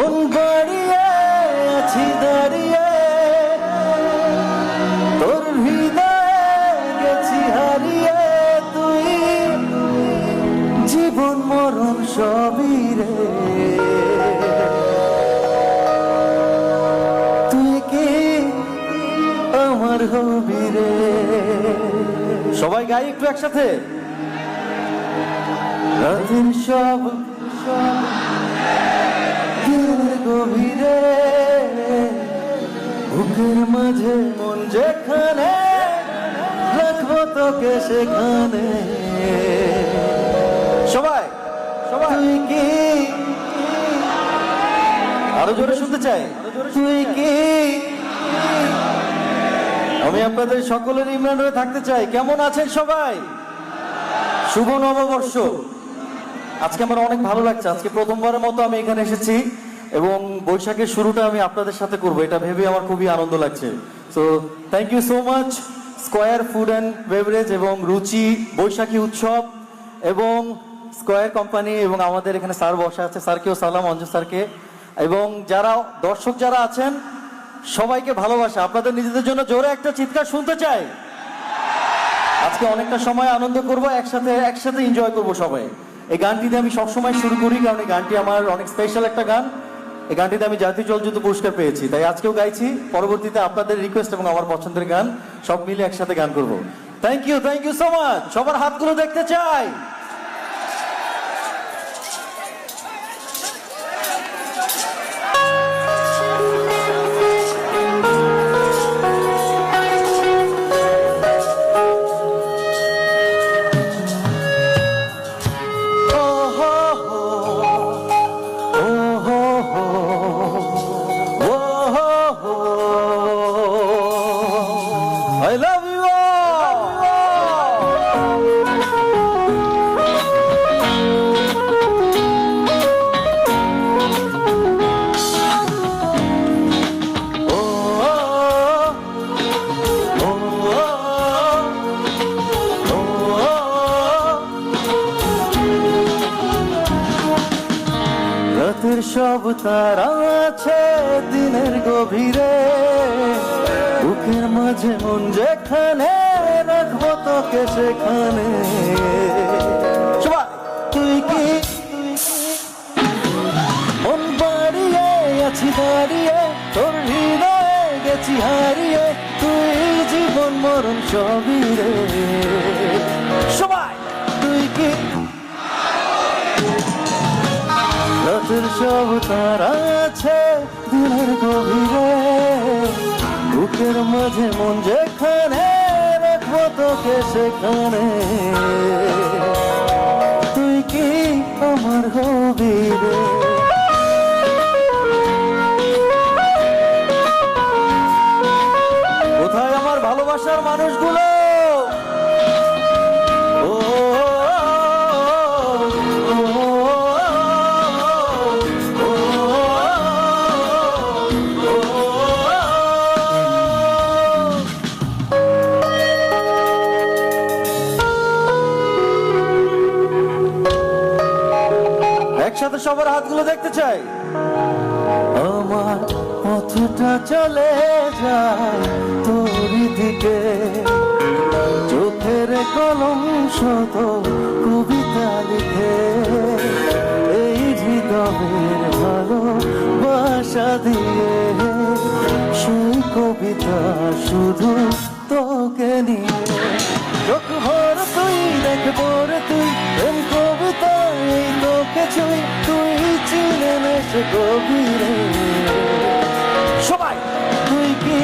মন বাড়িয়ে আছি দাঁড়িয়ে, তোর হৃদয়ে গেছি হারিয়ে। তুই জীবন মরণ সবই রে, তুই কি আমার হবি রে। সবাই গাই একটু একসাথে। রাতের সব গভীরে, বুকের মাঝে মন যেখানে, রাখবো তোকে সেখানে। সবাই তুই কি, আরো জোরে শুনতে চাই, তুই কি। আমি আপনাদের সকলের ইমরান হয়ে থাকতে চাই। কেমন আছেন সবাই? শুভ নববর্ষ। আজকে আমার অনেক ভালো লাগছে। আজকে প্রথমবারের মতো আমি এখানে এসেছি এবং বৈশাখের শুরুটা আমি আপনাদের সাথে করব, এটা ভেবে আমার খুবই আনন্দ লাগছে। So thank you so much square food and beverage এবং রুচি বৈশাখী উৎসব এবং স্কয়ার কোম্পানি এবং আমাদের এখানে স্যার বসা আছে, স্যারকেও সালাম, অঞ্জু স্যারকে, এবং যারা দর্শক যারা আছেন সবাইকে ভালোবাসা। আপনাদের নিজেদের জন্য জোরে একটা চিৎকার শুনতে চাই। আজকে অনেকটা সময় আনন্দ করব, একসাথে এনজয় করব সবাই। এই গানটিতে আমি সবসময় শুরু করি কারণ এই গানটি আমার অনেক স্পেশাল একটা গান। এই গানটিতে আমি জাতীয় চলচ্চিত্র পুরস্কার পেয়েছি, তাই আজকেও গাইছি। পরবর্তীতে আপনাদের রিকোয়েস্ট এবং আমার পছন্দের গান সব মিলে একসাথে গান করব। Thank you so much. সবার হাতগুলো দেখতে চাই। I love you all. রাতের সব তারা আছে দিনের গভীরে, বুকের মাঝে মন যেখানে, রাখবো তোকে সেখানে। তুই কি মন বাড়িয়ে আছি দাঁড়িয়ে, তোর হৃদয়ে গেছি হারিয়ে। তুই জীবন মরণ সবই রে। সবাই তুই কি, রাতের সব তারা আছে দিনের গভীরে, বুকের মাঝে মন যেখানে, রাখবো তোকে সেখানে। তুই কি আমার হবি রে। কোথায় আমার ভালোবাসার মানুষগুলো? একসাথে সবার হাতগুলো দেখতে চাই। আমার পথটা চলে যায় তোরই দিকে, চোখের কলম শত কবিতা লিখে, এই হৃদয়ের ভালোবাসা দিয়ে সেই কবিতা শুধু তোকে নিয়ে। চোখ ভর তুই দেখবো রে তুই, প্রেম কবিতা এই তোকে ছুঁই, তুই চিনে নে সে গভীরে। সবাই তুই কি,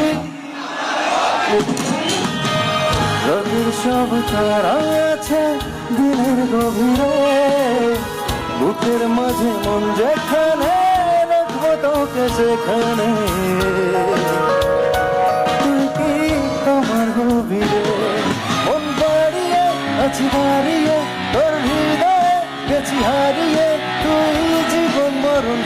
রোদের সব তারা আছে দিনের গভীরে, বুকের মাঝে মন যেখানে, রাখবো তোকে সেখানে। তুই কি আমার হবি রে। মন বাড়িয়ে আছি দাঁড়িয়ে, তোর হৃদয়ে গেছি হারিয়ে। তুই জীবন মরণ